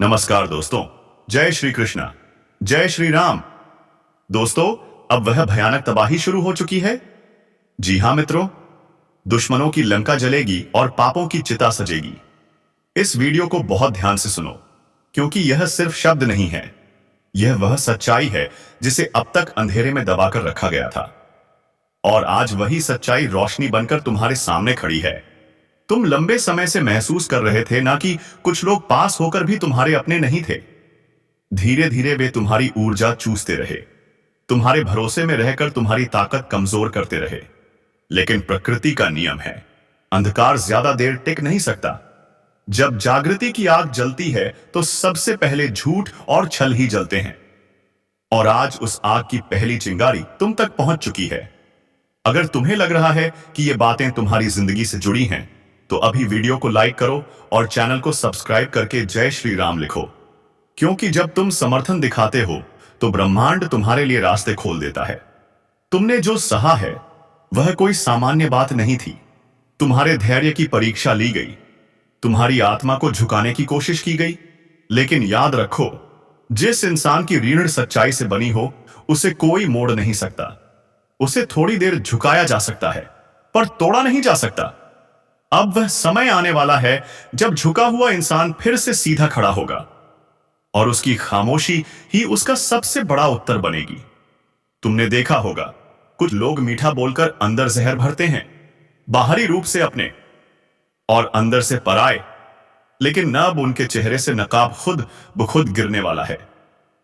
नमस्कार दोस्तों। जय श्री कृष्णा, जय श्री राम। दोस्तों, अब वह भयानक तबाही शुरू हो चुकी है। जी हाँ मित्रों, दुश्मनों की लंका जलेगी और पापों की चिता सजेगी। इस वीडियो को बहुत ध्यान से सुनो, क्योंकि यह सिर्फ शब्द नहीं है, यह वह सच्चाई है जिसे अब तक अंधेरे में दबाकर रखा गया था। और आज वही सच्चाई रोशनी बनकर तुम्हारे सामने खड़ी है। तुम लंबे समय से महसूस कर रहे थे ना कि कुछ लोग पास होकर भी तुम्हारे अपने नहीं थे। धीरे धीरे वे तुम्हारी ऊर्जा चूसते रहे, तुम्हारे भरोसे में रहकर तुम्हारी ताकत कमजोर करते रहे। लेकिन प्रकृति का नियम है, अंधकार ज्यादा देर टिक नहीं सकता। जब जागृति की आग जलती है तो सबसे पहले झूठ और छल ही जलते हैं। और आज उस आग की पहली चिंगारी तुम तक पहुंच चुकी है। अगर तुम्हें लग रहा है कि ये बातें तुम्हारी जिंदगी से जुड़ी हैं, तो अभी वीडियो को लाइक करो और चैनल को सब्सक्राइब करके जय श्री राम लिखो। क्योंकि जब तुम समर्थन दिखाते हो तो ब्रह्मांड तुम्हारे लिए रास्ते खोल देता है। तुमने जो सहा है वह कोई सामान्य बात नहीं थी। तुम्हारे धैर्य की परीक्षा ली गई, तुम्हारी आत्मा को झुकाने की कोशिश की गई। लेकिन याद रखो, जिस इंसान की रीढ़ सच्चाई से बनी हो उसे कोई मोड़ नहीं सकता। उसे थोड़ी देर झुकाया जा सकता है, पर तोड़ा नहीं जा सकता। अब वह समय आने वाला है जब झुका हुआ इंसान फिर से सीधा खड़ा होगा, और उसकी खामोशी ही उसका सबसे बड़ा उत्तर बनेगी। तुमने देखा होगा, कुछ लोग मीठा बोलकर अंदर जहर भरते हैं, बाहरी रूप से अपने और अंदर से पराए। लेकिन अब उनके चेहरे से नकाब खुद ब खुद गिरने वाला है,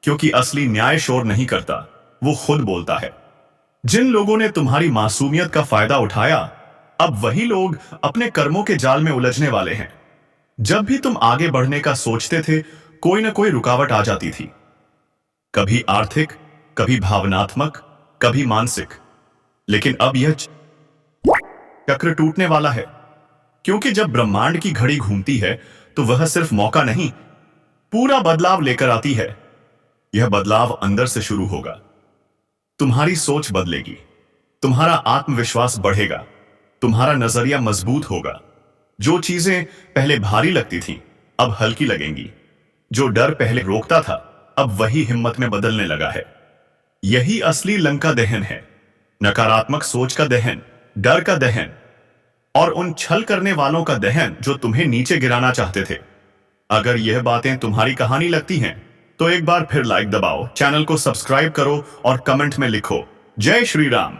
क्योंकि असली न्याय शोर नहीं करता, वो खुद बोलता है। जिन लोगों ने तुम्हारी मासूमियत का फायदा उठाया, अब वही लोग अपने कर्मों के जाल में उलझने वाले हैं। जब भी तुम आगे बढ़ने का सोचते थे, कोई ना कोई रुकावट आ जाती थी। कभी आर्थिक, कभी भावनात्मक, कभी मानसिक। लेकिन अब यह चक्र टूटने वाला है, क्योंकि जब ब्रह्मांड की घड़ी घूमती है तो वह सिर्फ मौका नहीं, पूरा बदलाव लेकर आती है। यह बदलाव अंदर से शुरू होगा। तुम्हारी सोच बदलेगी, तुम्हारा आत्मविश्वास बढ़ेगा, तुम्हारा नजरिया मजबूत होगा। जो चीजें पहले भारी लगती थीं, अब हल्की लगेंगी। जो डर पहले रोकता था, अब वही हिम्मत में बदलने लगा है। यही असली लंका दहन है, नकारात्मक सोच का दहन, डर का दहन, और उन छल करने वालों का दहन जो तुम्हें नीचे गिराना चाहते थे। अगर यह बातें तुम्हारी कहानी लगती हैं, तो एक बार फिर लाइक दबाओ, चैनल को सब्सक्राइब करो और कमेंट में लिखो जय श्री राम।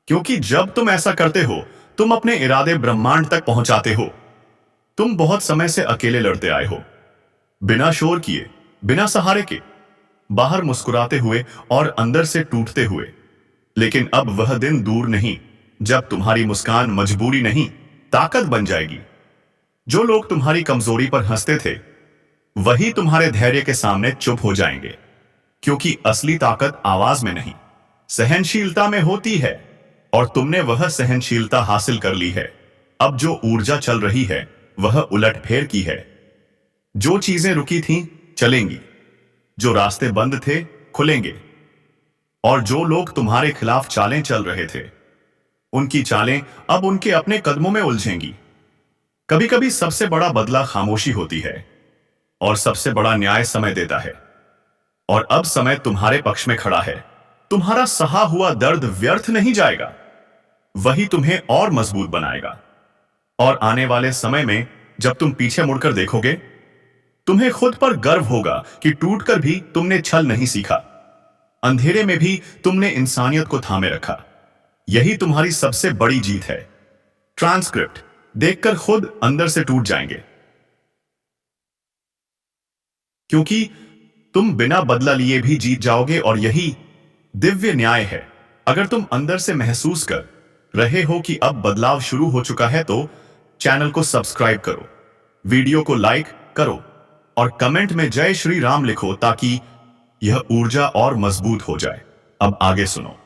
क्योंकि जब तुम ऐसा करते हो, तुम अपने इरादे ब्रह्मांड तक पहुंचाते हो। तुम बहुत समय से अकेले लड़ते आए हो, बिना शोर किए, बिना सहारे के, बाहर मुस्कुराते हुए और अंदर से टूटते हुए। लेकिन अब वह दिन दूर नहीं जब तुम्हारी मुस्कान मजबूरी नहीं, ताकत बन जाएगी। जो लोग तुम्हारी कमजोरी पर हंसते थे, वही तुम्हारे धैर्य के सामने चुप हो जाएंगे। क्योंकि असली ताकत आवाज में नहीं, सहनशीलता में होती है। और तुमने वह सहनशीलता हासिल कर ली है। अब जो ऊर्जा चल रही है वह उलटफेर की है। जो चीजें रुकी थीं, चलेंगी। जो रास्ते बंद थे, खुलेंगे। और जो लोग तुम्हारे खिलाफ चालें चल रहे थे, उनकी चालें अब उनके अपने कदमों में उलझेंगी। कभी कभी सबसे बड़ा बदला खामोशी होती है, और सबसे बड़ा न्याय समय देता है। और अब समय तुम्हारे पक्ष में खड़ा है। तुम्हारा सहा हुआ दर्द व्यर्थ नहीं जाएगा, वही तुम्हें और मजबूत बनाएगा। और आने वाले समय में जब तुम पीछे मुड़कर देखोगे, तुम्हें खुद पर गर्व होगा कि टूटकर भी तुमने छल नहीं सीखा। अंधेरे में भी तुमने इंसानियत को थामे रखा। यही तुम्हारी सबसे बड़ी जीत है। ट्रांसक्रिप्ट देखकर खुद अंदर से टूट जाएंगे, क्योंकि तुम बिना बदला लिए भी जीत जाओगे। और यही दिव्य न्याय है। अगर तुम अंदर से महसूस कर रहे हो कि अब बदलाव शुरू हो चुका है, तो चैनल को सब्सक्राइब करो, वीडियो को लाइक करो और कमेंट में जय श्री राम लिखो, ताकि यह ऊर्जा और मजबूत हो जाए। अब आगे सुनो।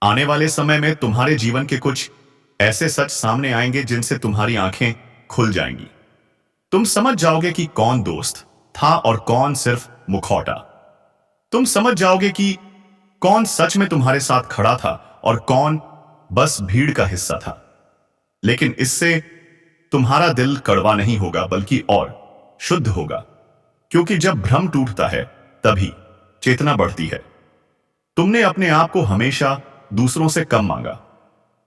आने वाले समय में तुम्हारे जीवन के कुछ ऐसे सच सामने आएंगे जिनसे तुम्हारी आंखें खुल जाएंगी। तुम समझ जाओगे कि कौन दोस्त था और कौन सिर्फ मुखौटा। तुम समझ जाओगे कि कौन सच में तुम्हारे साथ खड़ा था और कौन बस भीड़ का हिस्सा था। लेकिन इससे तुम्हारा दिल कड़वा नहीं होगा, बल्कि और शुद्ध होगा। क्योंकि जब भ्रम टूटता है तभी चेतना बढ़ती है। तुमने अपने आप को हमेशा दूसरों से कम मांगा,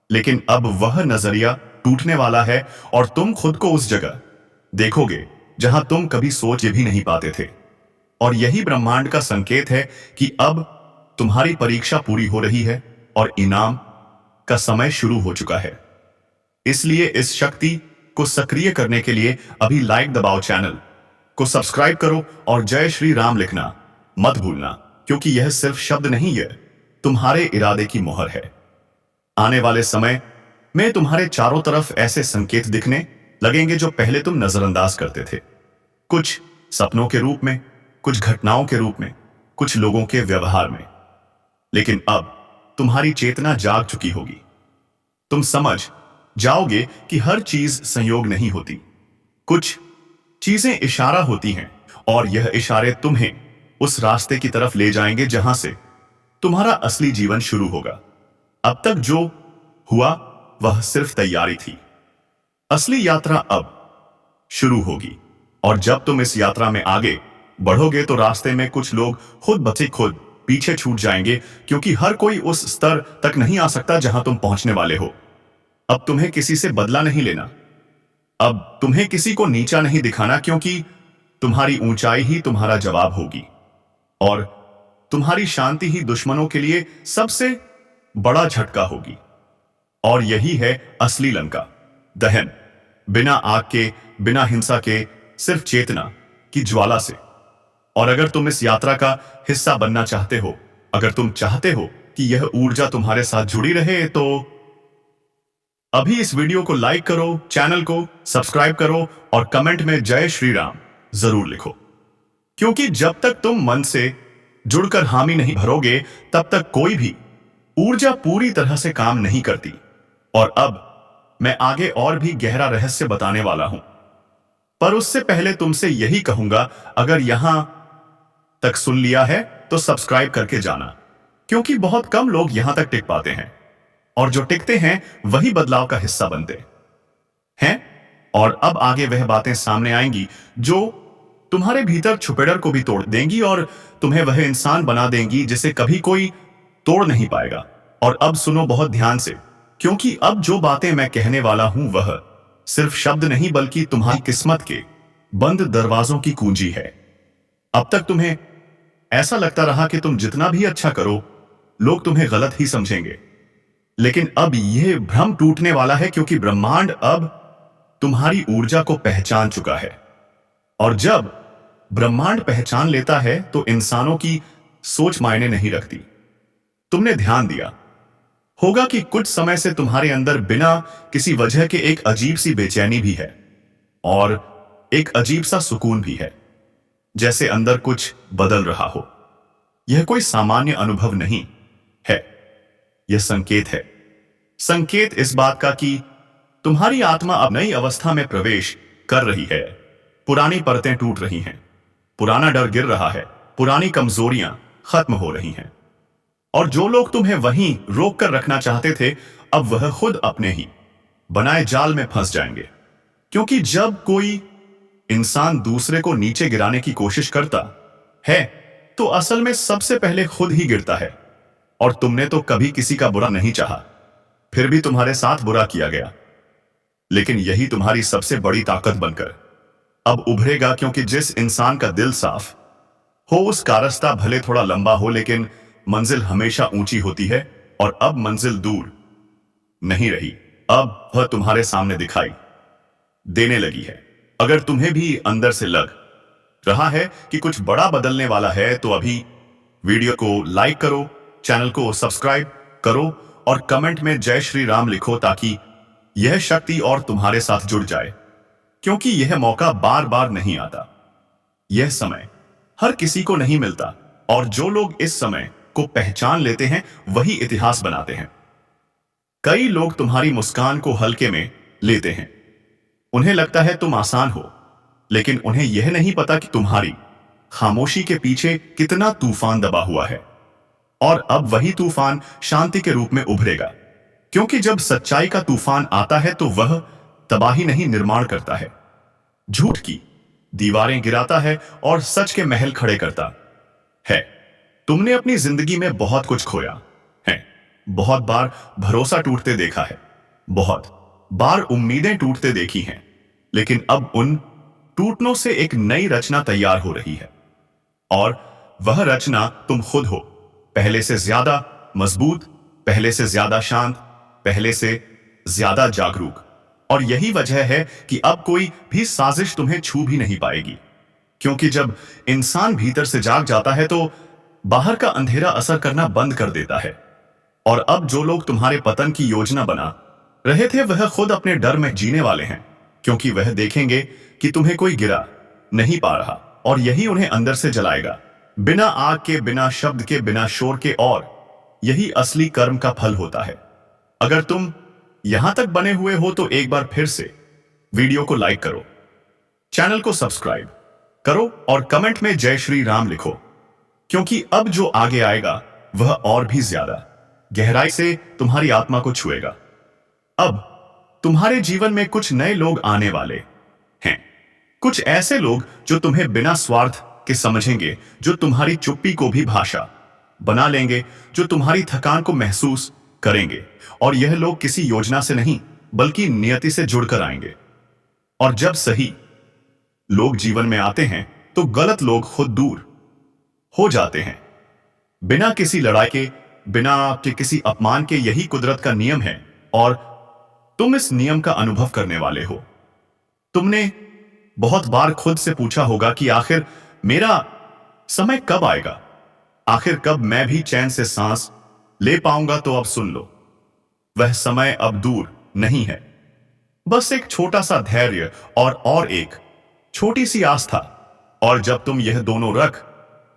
लेकिन अब वह नजरिया टूटने वाला है और तुम खुद को उस जगह देखोगे जहां तुम कभी सोच भी नहीं पाते थे। और यही ब्रह्मांड का संकेत है कि अब तुम्हारी परीक्षा पूरी हो रही है और इनाम का समय शुरू हो चुका है। इसलिए इस शक्ति को सक्रिय करने के लिए अभी लाइक दबाओ, चैनल को सब्सक्राइब करो और जय श्री राम लिखना मत भूलना, क्योंकि यह सिर्फ शब्द नहीं है, तुम्हारे इरादे की मोहर है। आने वाले समय में तुम्हारे चारों तरफ ऐसे संकेत दिखने लगेंगे जो पहले तुम नजरअंदाज करते थे। कुछ सपनों के रूप में, कुछ घटनाओं के रूप में, कुछ लोगों के व्यवहार में। लेकिन अब तुम्हारी चेतना जाग चुकी होगी। तुम समझ जाओगे कि हर चीज संयोग नहीं होती, कुछ चीजें इशारा होती हैं और यह इशारे तुम्हें उस रास्ते की तरफ ले जाएंगे जहां से तुम्हारा असली जीवन शुरू होगा। अब तक जो हुआ वह सिर्फ तैयारी थी, असली यात्रा अब शुरू होगी। और जब तुम इस यात्रा में आगे बढ़ोगे तो रास्ते में कुछ लोग खुद ब खुद पीछे छूट जाएंगे, क्योंकि हर कोई उस स्तर तक नहीं आ सकता जहां तुम पहुंचने वाले हो। अब तुम्हें किसी से बदला नहीं लेना, अब तुम्हें किसी को नीचा नहीं दिखाना, क्योंकि तुम्हारी ऊंचाई ही तुम्हारा जवाब होगी और तुम्हारी शांति ही दुश्मनों के लिए सबसे बड़ा झटका होगी। और यही है असली लंका दहन, बिना आग के, बिना हिंसा के, सिर्फ चेतना की ज्वाला से। और अगर तुम इस यात्रा का हिस्सा बनना चाहते हो, अगर तुम चाहते हो कि यह ऊर्जा तुम्हारे साथ जुड़ी रहे, तो अभी इस वीडियो को लाइक करो, चैनल को सब्सक्राइब करो और कमेंट में जय श्री राम जरूर लिखो। क्योंकि जब तक तुम मन से जुड़कर हामी नहीं भरोगे, तब तक कोई भी ऊर्जा पूरी तरह से काम नहीं करती। और अब मैं आगे और भी गहरा रहस्य बताने वाला हूं, पर उससे पहले तुमसे यही कहूंगा, अगर यहां तक सुन लिया है तो सब्सक्राइब करके जाना, क्योंकि बहुत कम लोग यहां तक टिक पाते हैं और जो टिकते हैं वही बदलाव का हिस्सा बनते हैं। और अब आगे वह बातें सामने आएंगी जो तुम्हारे भीतर छुपे डर को भी तोड़ देंगी और तुम्हें वह इंसान बना देंगी जिसे कभी कोई तोड़ नहीं पाएगा। और अब सुनो बहुत ध्यान से, क्योंकि अब जो बातें मैं कहने वाला हूं वह सिर्फ शब्द नहीं बल्कि तुम्हारी किस्मत के बंद दरवाजों की कुंजी है। अब तक तुम्हें ऐसा लगता रहा कि तुम जितना भी अच्छा करो लोग तुम्हें गलत ही समझेंगे, लेकिन अब यह भ्रम टूटने वाला है, क्योंकि ब्रह्मांड अब तुम्हारी ऊर्जा को पहचान चुका है। और जब ब्रह्मांड पहचान लेता है तो इंसानों की सोच मायने नहीं रखती। तुमने ध्यान दिया होगा कि कुछ समय से तुम्हारे अंदर बिना किसी वजह के एक अजीब सी बेचैनी भी है और एक अजीब सा सुकून भी है, जैसे अंदर कुछ बदल रहा हो। यह कोई सामान्य अनुभव नहीं है, यह संकेत है। संकेत इस बात का कि तुम्हारी आत्मा अब नई अवस्था में प्रवेश कर रही है। पुरानी परतें टूट रही हैं, पुराना डर गिर रहा है, पुरानी कमजोरियां खत्म हो रही हैं। और जो लोग तुम्हें वहीं रोक कर रखना चाहते थे, अब वह खुद अपने ही बनाए जाल में फंस जाएंगे। क्योंकि जब कोई इंसान दूसरे को नीचे गिराने की कोशिश करता है तो असल में सबसे पहले खुद ही गिरता है। और तुमने तो कभी किसी का बुरा नहीं चाहा, फिर भी तुम्हारे साथ बुरा किया गया। लेकिन यही तुम्हारी सबसे बड़ी ताकत बनकर अब उभरेगा, क्योंकि जिस इंसान का दिल साफ हो उसका रास्ता भले थोड़ा लंबा हो, लेकिन मंजिल हमेशा ऊंची होती है। और अब मंजिल दूर नहीं रही, अब वह तुम्हारे सामने दिखाई देने लगी है। अगर तुम्हें भी अंदर से लग रहा है कि कुछ बड़ा बदलने वाला है, तो अभी वीडियो को लाइक करो, चैनल को सब्सक्राइब करो और कमेंट में जय श्री राम लिखो, ताकि यह शक्ति और तुम्हारे साथ जुड़ जाए। क्योंकि यह मौका बार बार नहीं आता, यह समय हर किसी को नहीं मिलता, और जो लोग इस समय को पहचान लेते हैं वही इतिहास बनाते हैं। कई लोग तुम्हारी मुस्कान को हल्के में लेते हैं, उन्हें लगता है तुम आसान हो, लेकिन उन्हें यह नहीं पता कि तुम्हारी खामोशी के पीछे कितना तूफान दबा हुआ है। और अब वही तूफान शांति के रूप में उभरेगा, क्योंकि जब सच्चाई का तूफान आता है तो वह तबाही नहीं निर्माण करता है, झूठ की दीवारें गिराता है और सच के महल खड़े करता है। तुमने अपनी जिंदगी में बहुत कुछ खोया है, बहुत बार भरोसा टूटते देखा है, बहुत बार उम्मीदें टूटते देखी हैं, लेकिन अब उन टूटनों से एक नई रचना तैयार हो रही है। और वह रचना तुम खुद हो, पहले से ज्यादा मजबूत, पहले से ज्यादा शांत, पहले से ज्यादा जागरूक। और यही वजह है कि अब कोई भी साजिश तुम्हें छू भी नहीं पाएगी, क्योंकि जब इंसान भीतर से जाग जाता है तो बाहर का अंधेरा असर करना बंद कर देता है। और अब जो लोग तुम्हारे पतन की योजना बना रहे थे वह खुद अपने डर में जीने वाले हैं, क्योंकि वह देखेंगे कि तुम्हें कोई गिरा नहीं पा रहा, और यही उन्हें अंदर से जलाएगा, बिना आग के, बिना शब्द के, बिना शोर के। और यही असली कर्म का फल होता है। अगर तुम यहां तक बने हुए हो तो एक बार फिर से वीडियो को लाइक करो, चैनल को सब्सक्राइब करो और कमेंट में जय श्री राम लिखो, क्योंकि अब जो आगे आएगा वह और भी ज्यादा गहराई से तुम्हारी आत्मा को छुएगा। अब तुम्हारे जीवन में कुछ नए लोग आने वाले हैं, कुछ ऐसे लोग जो तुम्हें बिना स्वार्थ के समझेंगे, जो तुम्हारी चुप्पी को भी भाषा बना लेंगे, जो तुम्हारी थकान को महसूस करेंगे। और यह लोग किसी योजना से नहीं बल्कि नियति से जुड़कर आएंगे। और जब सही लोग जीवन में आते हैं तो गलत लोग खुद दूर हो जाते हैं, बिना किसी लड़ाई के, बिना के किसी अपमान के। यही कुदरत का नियम है और तुम इस नियम का अनुभव करने वाले हो। तुमने बहुत बार खुद से पूछा होगा कि आखिर मेरा समय कब आएगा, आखिर कब मैं भी चैन से सांस ले पाऊंगा। तो अब सुन लो, वह समय अब दूर नहीं है, बस एक छोटा सा धैर्य और एक छोटी सी आस्था। और जब तुम यह दोनों रख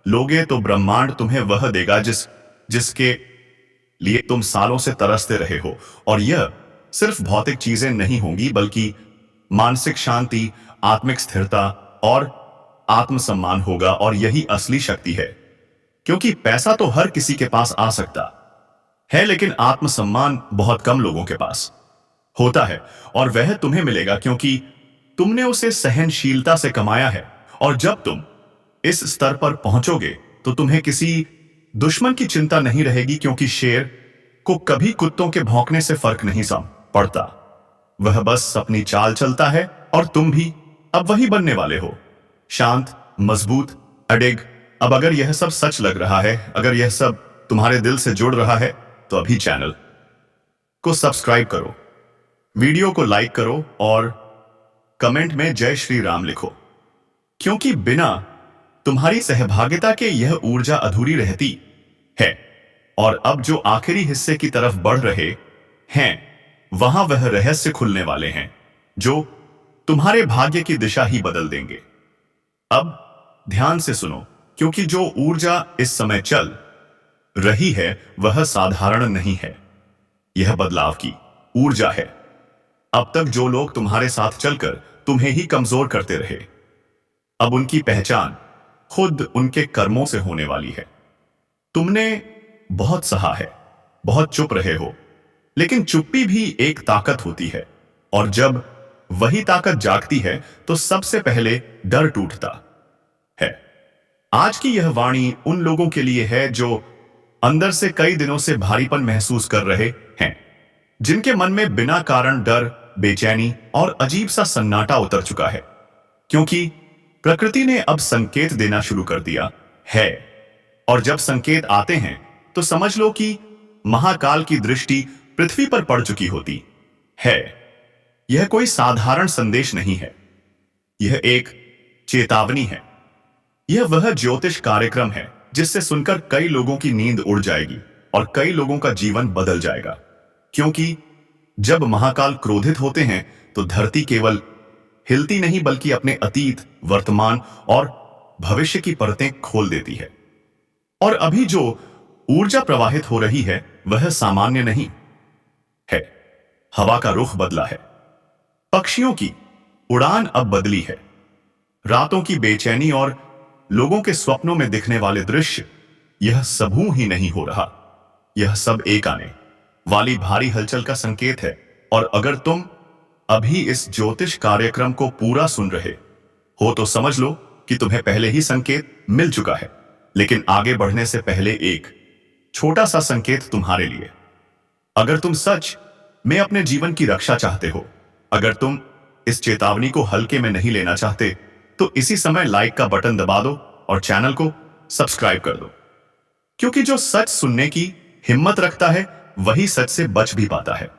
लोगे तो ब्रह्मांड तुम्हें वह देगा जिसके लिए तुम सालों से तरसते रहे हो। और यह सिर्फ भौतिक चीजें नहीं होंगी बल्कि मानसिक शांति, आत्मिक स्थिरता और आत्मसम्मान होगा। और यही असली शक्ति है, क्योंकि पैसा तो हर किसी के पास आ सकता है, लेकिन आत्मसम्मान बहुत कम लोगों के पास होता है। और वह तुम्हें मिलेगा क्योंकि तुमने उसे सहनशीलता से कमाया है। और जब तुम इस स्तर पर पहुंचोगे तो तुम्हें किसी दुश्मन की चिंता नहीं रहेगी, क्योंकि शेर को कभी कुत्तों के भौंकने से फर्क नहीं पड़ता, वह बस अपनी चाल चलता है। और तुम भी अब वही बनने वाले हो, शांत, मजबूत, अडिग। अब अगर यह सब सच लग रहा है, अगर यह सब तुम्हारे दिल से जुड़ रहा है, तो अभी चैनल को सब्सक्राइब करो, वीडियो को लाइक करो और कमेंट में जय श्री राम लिखो, क्योंकि बिना तुम्हारी सहभागिता के यह ऊर्जा अधूरी रहती है। और अब जो आखिरी हिस्से की तरफ बढ़ रहे हैं, वहां वह रहस्य खुलने वाले हैं जो तुम्हारे भाग्य की दिशा ही बदल देंगे। अब ध्यान से सुनो, क्योंकि जो ऊर्जा इस समय चल रही है वह साधारण नहीं है, यह बदलाव की ऊर्जा है। अब तक जो लोग तुम्हारे साथ चलकर तुम्हें ही कमजोर करते रहे, अब उनकी पहचान खुद उनके कर्मों से होने वाली है। तुमने बहुत सहा है, बहुत चुप रहे हो, लेकिन चुप्पी भी एक ताकत होती है। और जब वही ताकत जागती है तो सबसे पहले डर टूटता है। आज की यह वाणी उन लोगों के लिए है जो अंदर से कई दिनों से भारीपन महसूस कर रहे हैं, जिनके मन में बिना कारण डर, बेचैनी और अजीब सा सन्नाटा उतर चुका है, क्योंकि प्रकृति ने अब संकेत देना शुरू कर दिया है। और जब संकेत आते हैं तो समझ लो कि महाकाल की दृष्टि पृथ्वी पर पड़ चुकी होती है। यह कोई साधारण संदेश नहीं है, यह एक चेतावनी है। यह वह ज्योतिष कार्यक्रम है जिससे सुनकर कई लोगों की नींद उड़ जाएगी और कई लोगों का जीवन बदल जाएगा। क्योंकि जब महाकाल क्रोधित होते हैं तो धरती केवल हिलती नहीं बल्कि अपने अतीत, वर्तमान और भविष्य की परतें खोल देती है। और अभी जो ऊर्जा प्रवाहित हो रही है वह सामान्य नहीं है। हवा का रुख बदला है, पक्षियों की उड़ान अब बदली है, रातों की बेचैनी और लोगों के स्वप्नों में दिखने वाले दृश्य, यह सबू ही नहीं हो रहा। यह सब एक आने वाली भारी हलचल का संकेत है। और अगर तुम अभी इस ज्योतिष कार्यक्रम को पूरा सुन रहे हो तो समझ लो कि तुम्हें पहले ही संकेत मिल चुका है। लेकिन आगे बढ़ने से पहले एक छोटा सा संकेत तुम्हारे लिए। अगर तुम सच में अपने जीवन की रक्षा चाहते हो, अगर तुम इस चेतावनी को हल्के में नहीं लेना चाहते, तो इसी समय लाइक का बटन दबा दो और चैनल को सब्सक्राइब कर दो। क्योंकि जो सच सुनने की हिम्मत रखता है वही सच से बच भी पाता है।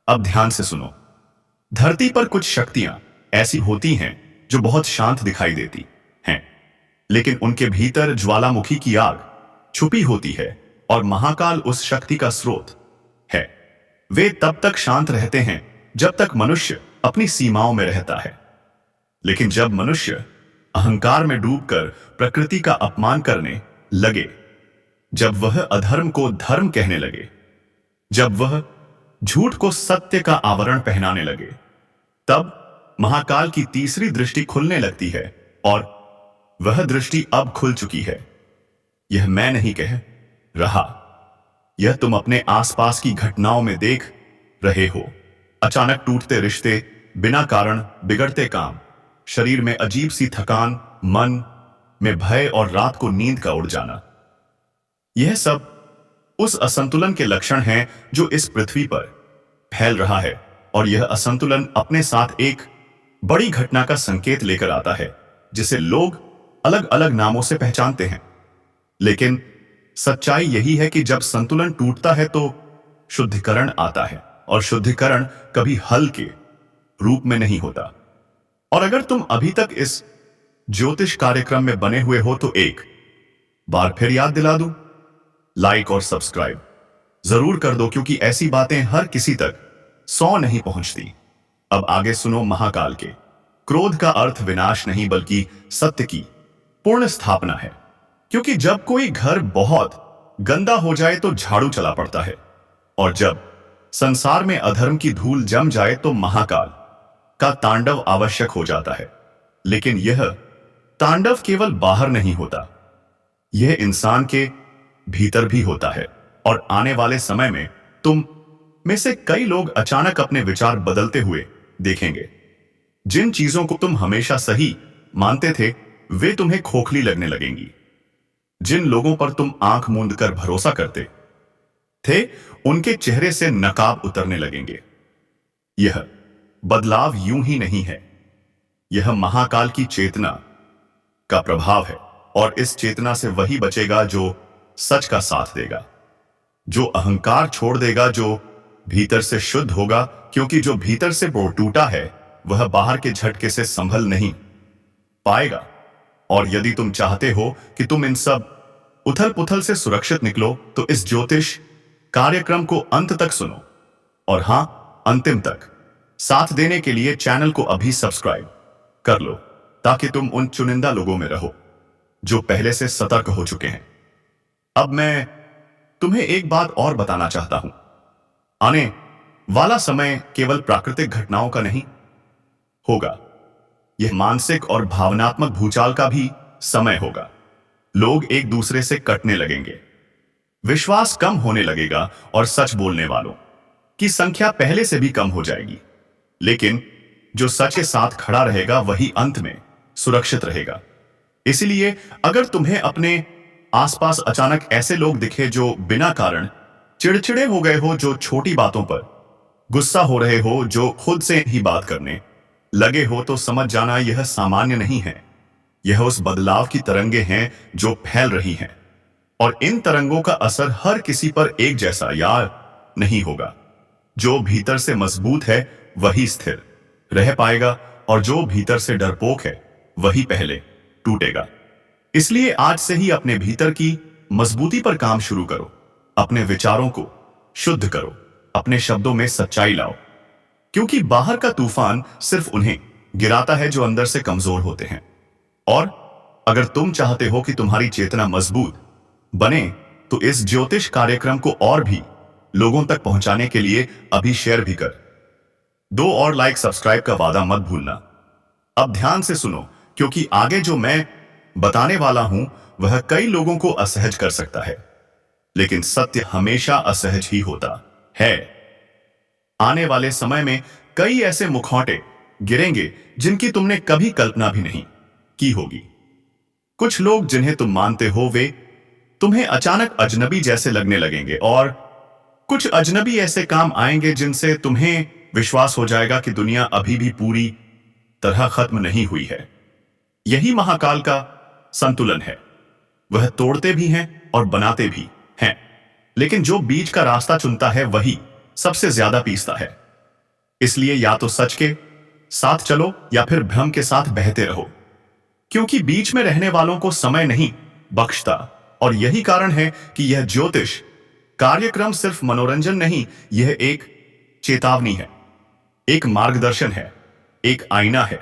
अब ध्यान से सुनो। धरती पर कुछ शक्तियां ऐसी होती हैं जो बहुत शांत दिखाई देती हैं, लेकिन उनके भीतर ज्वालामुखी की आग छुपी होती है और महाकाल उस शक्ति का स्रोत है। वे तब तक शांत रहते हैं जब तक मनुष्य अपनी सीमाओं में रहता है। लेकिन जब मनुष्य अहंकार में डूबकर प्रकृति का अपमान करने लगे, जब वह अधर्म को धर्म कहने लगे, जब वह झूठ को सत्य का आवरण पहनाने लगे, तब महाकाल की तीसरी दृष्टि खुलने लगती है। और वह दृष्टि अब खुल चुकी है। यह मैं नहीं कह रहा, यह तुम अपने आसपास की घटनाओं में देख रहे हो। अचानक टूटते रिश्ते, बिना कारण बिगड़ते काम, शरीर में अजीब सी थकान, मन में भय और रात को नींद का उड़ जाना। यह सब उस असंतुलन के लक्षण हैं जो इस पृथ्वी पर फैल रहा है। और यह असंतुलन अपने साथ एक बड़ी घटना का संकेत लेकर आता है, जिसे लोग अलग अलग नामों से पहचानते हैं। लेकिन सच्चाई यही है कि जब संतुलन टूटता है तो शुद्धिकरण आता है, और शुद्धिकरण कभी हल के रूप में नहीं होता। और अगर तुम अभी तक इस ज्योतिष कार्यक्रम में बने हुए हो तो एक बार फिर याद दिला दूं, लाइक और सब्सक्राइब जरूर कर दो, क्योंकि ऐसी बातें हर किसी तक 100 नहीं पहुंचती। अब आगे सुनो महाकाल के क्रोध का अर्थ विनाश नहीं बल्कि सत्य की पूर्ण स्थापना है। क्योंकि जब कोई घर बहुत गंदा हो जाए तो झाड़ू चला पड़ता है, और जब संसार में अधर्म की धूल जम जाए तो महाकाल का तांडव आवश्यक हो जाता है। लेकिन यह तांडव केवल बाहर नहीं होता, यह इंसान के भीतर भी होता है। और आने वाले समय में तुम में से कई लोग अचानक अपने विचार बदलते हुए देखेंगे। जिन चीजों को तुम हमेशा सही मानते थे वे तुम्हें खोखली लगने लगेंगी। जिन लोगों पर तुम आंख मूंद कर भरोसा करते थे उनके चेहरे से नकाब उतरने लगेंगे। यह बदलाव यूं ही नहीं है, यह महाकाल की चेतना का प्रभाव है। और इस चेतना से वही बचेगा जो सच का साथ देगा, जो अहंकार छोड़ देगा, जो भीतर से शुद्ध होगा। क्योंकि जो भीतर से टूटा है वह बाहर के झटके से संभल नहीं पाएगा। और यदि तुम चाहते हो कि तुम इन सब उथल पुथल से सुरक्षित निकलो तो इस ज्योतिष कार्यक्रम को अंत तक सुनो। और हां, अंतिम तक साथ देने के लिए चैनल को अभी सब्सक्राइब कर लो, ताकि तुम उन चुनिंदा लोगों में रहो जो पहले से सतर्क हो चुके हैं। अब मैं तुम्हें एक बात और बताना चाहता हूं। आने वाला समय केवल प्राकृतिक घटनाओं का नहीं होगा, यह मानसिक और भावनात्मक भूचाल का भी समय होगा। लोग एक दूसरे से कटने लगेंगे, विश्वास कम होने लगेगा और सच बोलने वालों की संख्या पहले से भी कम हो जाएगी। लेकिन जो सच के साथ खड़ा रहेगा वही अंत में सुरक्षित रहेगा। इसलिए अगर तुम्हें अपने आसपास अचानक ऐसे लोग दिखे जो बिना कारण चिड़चिड़े हो गए हो, जो छोटी बातों पर गुस्सा हो रहे हो, जो खुद से ही बात करने लगे हो, तो समझ जाना यह सामान्य नहीं है। यह उस बदलाव की तरंगे हैं जो फैल रही हैं। और इन तरंगों का असर हर किसी पर एक जैसा या नहीं होगा। जो भीतर से मजबूत है वही स्थिर रह पाएगा, और जो भीतर से डरपोक है वही पहले टूटेगा। इसलिए आज से ही अपने भीतर की मजबूती पर काम शुरू करो। अपने विचारों को शुद्ध करो, अपने शब्दों में सच्चाई लाओ। क्योंकि बाहर का तूफान सिर्फ उन्हें गिराता है जो अंदर से कमजोर होते हैं। और अगर तुम चाहते हो कि तुम्हारी चेतना मजबूत बने तो इस ज्योतिष कार्यक्रम को और भी लोगों तक पहुंचाने के लिए अभी शेयर भी कर दो, और लाइक सब्सक्राइब का वादा मत भूलना। अब ध्यान से सुनो, क्योंकि आगे जो मैं बताने वाला हूं वह कई लोगों को असहज कर सकता है, लेकिन सत्य हमेशा असहज ही होता है। आने वाले समय में कई ऐसे मुखौटे गिरेंगे जिनकी तुमने कभी कल्पना भी नहीं की होगी। कुछ लोग जिन्हें तुम मानते हो वे तुम्हें अचानक अजनबी जैसे लगने लगेंगे, और कुछ अजनबी ऐसे काम आएंगे जिनसे तुम्हें विश्वास हो जाएगा कि दुनिया अभी भी पूरी तरह खत्म नहीं हुई है। यही महाकाल का संतुलन है। वह तोड़ते भी हैं और बनाते भी हैं, लेकिन जो बीच का रास्ता चुनता है वही सबसे ज्यादा पीसता है। इसलिए या तो सच के साथ चलो या फिर भ्रम के साथ बहते रहो, क्योंकि बीच में रहने वालों को समय नहीं बख्शता। और यही कारण है कि यह ज्योतिष कार्यक्रम सिर्फ मनोरंजन नहीं, यह एक चेतावनी है, एक मार्गदर्शन है, एक आईना है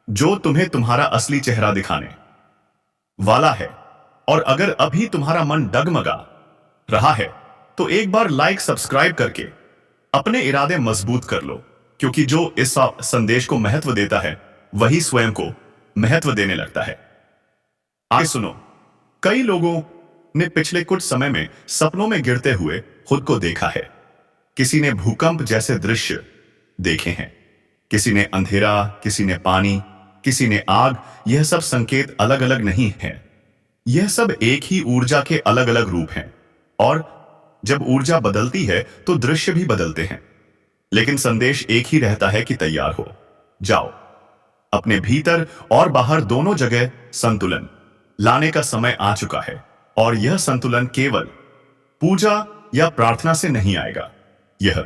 जो तुम्हें तुम्हारा असली चेहरा दिखाने वाला है। और अगर अभी तुम्हारा मन डगमगा रहा है तो एक बार लाइक सब्सक्राइब करके अपने इरादे मजबूत कर लो, क्योंकि जो इस संदेश को महत्व देता है वही स्वयं को महत्व देने लगता है। आगे सुनो। कई लोगों ने पिछले कुछ समय में सपनों में गिरते हुए खुद को देखा है। किसी ने भूकंप जैसे दृश्य देखे हैं, किसी ने अंधेरा, किसी ने पानी, किसी ने आग। यह सब संकेत अलग अलग नहीं हैं, यह सब एक ही ऊर्जा के अलग अलग रूप हैं। और जब ऊर्जा बदलती है तो दृश्य भी बदलते हैं, लेकिन संदेश एक ही रहता है कि तैयार हो जाओ। अपने भीतर और बाहर दोनों जगह संतुलन लाने का समय आ चुका है। और यह संतुलन केवल पूजा या प्रार्थना से नहीं आएगा, यह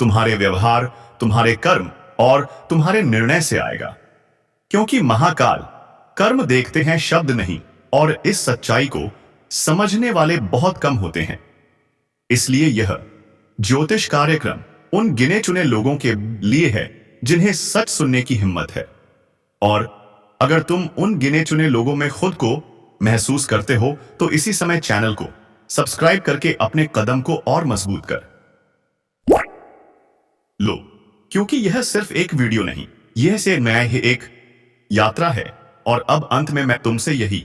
तुम्हारे व्यवहार, तुम्हारे कर्म और तुम्हारे निर्णय से आएगा। क्योंकि महाकाल कर्म देखते हैं, शब्द नहीं, और इस सच्चाई को समझने वाले बहुत कम होते हैं। इसलिए यह ज्योतिष कार्यक्रम उन गिने चुने लोगों के लिए है जिन्हें सच सुनने की हिम्मत है। और अगर तुम उन गिने चुने लोगों में खुद को महसूस करते हो तो इसी समय चैनल को सब्सक्राइब करके अपने कदम को और मजबूत कर लो, क्योंकि यह सिर्फ एक वीडियो नहीं, यह से न्याय है, एक यात्रा है। और अब अंत में मैं तुमसे यही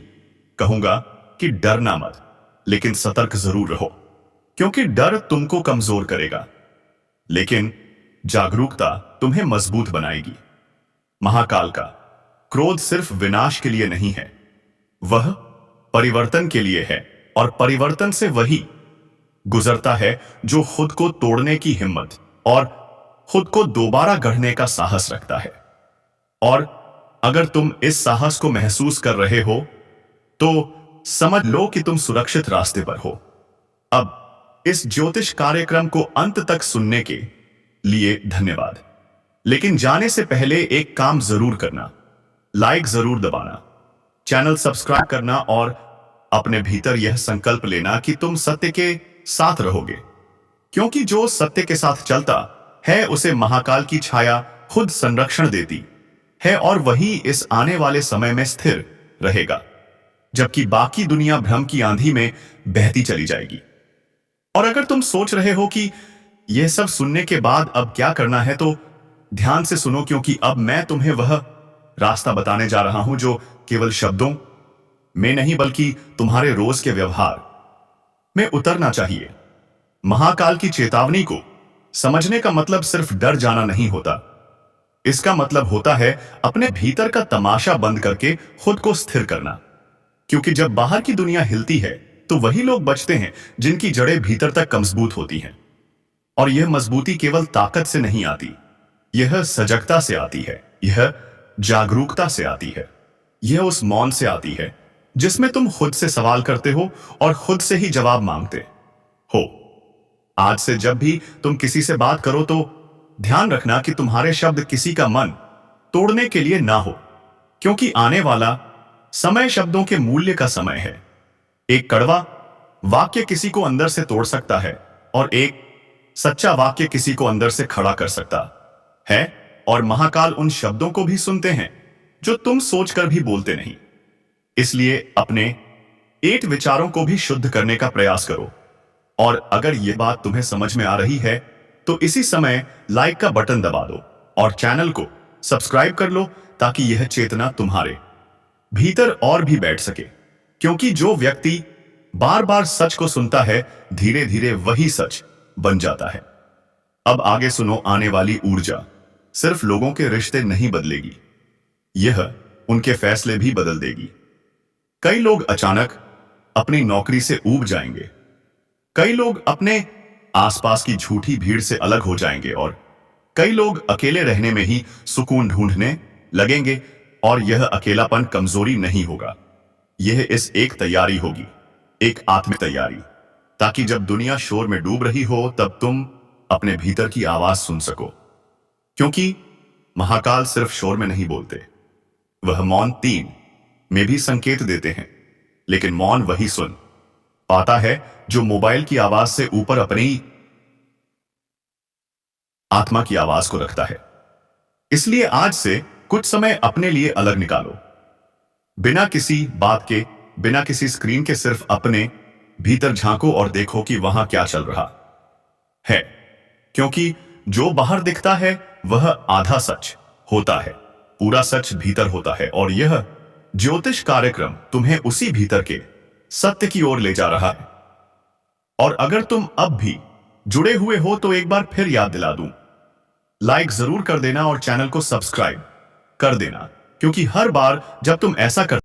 कहूंगा कि डरना मत, लेकिन सतर्क जरूर रहो, क्योंकि डर तुमको कमजोर करेगा, लेकिन जागरूकता तुम्हें मजबूत बनाएगी। महाकाल का क्रोध सिर्फ विनाश के लिए नहीं है, वह परिवर्तन के लिए है। और परिवर्तन से वही गुजरता है जो खुद को तोड़ने की हिम्मत और खुद को दोबारा गढ़ने का साहस रखता है। और अगर तुम इस साहस को महसूस कर रहे हो तो समझ लो कि तुम सुरक्षित रास्ते पर हो। अब इस ज्योतिष कार्यक्रम को अंत तक सुनने के लिए धन्यवाद। लेकिन जाने से पहले एक काम जरूर करना, लाइक जरूर दबाना, चैनल सब्सक्राइब करना और अपने भीतर यह संकल्प लेना कि तुम सत्य के साथ रहोगे, क्योंकि जो सत्य के साथ चलता है उसे महाकाल की छाया खुद संरक्षण देती है, और वही इस आने वाले समय में स्थिर रहेगा, जबकि बाकी दुनिया भ्रम की आंधी में बहती चली जाएगी। और अगर तुम सोच रहे हो कि यह सब सुनने के बाद अब क्या करना है, तो ध्यान से सुनो, क्योंकि अब मैं तुम्हें वह रास्ता बताने जा रहा हूं जो केवल शब्दों में नहीं बल्कि तुम्हारे रोज के व्यवहार में उतरना चाहिए। महाकाल की चेतावनी को समझने का मतलब सिर्फ डर जाना नहीं होता, इसका मतलब होता है अपने भीतर का तमाशा बंद करके खुद को स्थिर करना। क्योंकि जब बाहर की दुनिया हिलती है तो वही लोग बचते हैं जिनकी जड़ें भीतर तक मजबूत होती हैं। और यह मजबूती केवल ताकत से नहीं आती, यह सजगता से आती है, यह जागरूकता से आती है, यह उस मौन से आती है जिसमें तुम खुद से सवाल करते हो और खुद से ही जवाब मांगते हो। आज से जब भी तुम किसी से बात करो तो ध्यान रखना कि तुम्हारे शब्द किसी का मन तोड़ने के लिए ना हो, क्योंकि आने वाला समय शब्दों के मूल्य का समय है। एक कड़वा वाक्य किसी को अंदर से तोड़ सकता है और एक सच्चा वाक्य किसी को अंदर से खड़ा कर सकता है। और महाकाल उन शब्दों को भी सुनते हैं जो तुम सोचकर भी बोलते नहीं। इसलिए अपने एक विचारों को भी शुद्ध करने का प्रयास करो। और अगर यह बात तुम्हें समझ में आ रही है तो इसी समय लाइक का बटन दबा दो और चैनल को सब्सक्राइब कर लो, ताकि यह चेतना तुम्हारे भीतर और भी बैठ सके। क्योंकि जो व्यक्ति बार बार सच को सुनता है, धीरे धीरे वही सच बन जाता है। अब आगे सुनो आने वाली ऊर्जा। सिर्फ लोगों के रिश्ते नहीं बदलेगी, यह उनके फैसले भी बदल देगी। कई लोग अचानक अपनी नौकरी से ऊब जाएंगे, कई लोग अपने आसपास की झूठी भीड़ से अलग हो जाएंगे और कई लोग अकेले रहने में ही सुकून ढूंढने लगेंगे। और यह अकेलापन कमजोरी नहीं होगा, यह इस एक तैयारी होगी, एक आत्मिक तैयारी, ताकि जब दुनिया शोर में डूब रही हो तब तुम अपने भीतर की आवाज सुन सको। क्योंकि महाकाल सिर्फ शोर में नहीं बोलते, वह मौन 3 में भी संकेत देते हैं। लेकिन मौन वही सुन पाता है जो मोबाइल की आवाज से ऊपर अपनी आत्मा की आवाज को रखता है। इसलिए आज से कुछ समय अपने लिए अलग निकालो, बिना किसी बात के, बिना किसी स्क्रीन के, सिर्फ अपने भीतर झांको और देखो कि वहां क्या चल रहा है। क्योंकि जो बाहर दिखता है वह आधा सच होता है, पूरा सच भीतर होता है। और यह ज्योतिष कार्यक्रम तुम्हें उसी भीतर के सत्य की ओर ले जा रहा है। और अगर तुम अब भी जुड़े हुए हो तो एक बार फिर याद दिला दूं, लाइक जरूर कर देना और चैनल को सब्सक्राइब कर देना, क्योंकि हर बार जब तुम ऐसा कर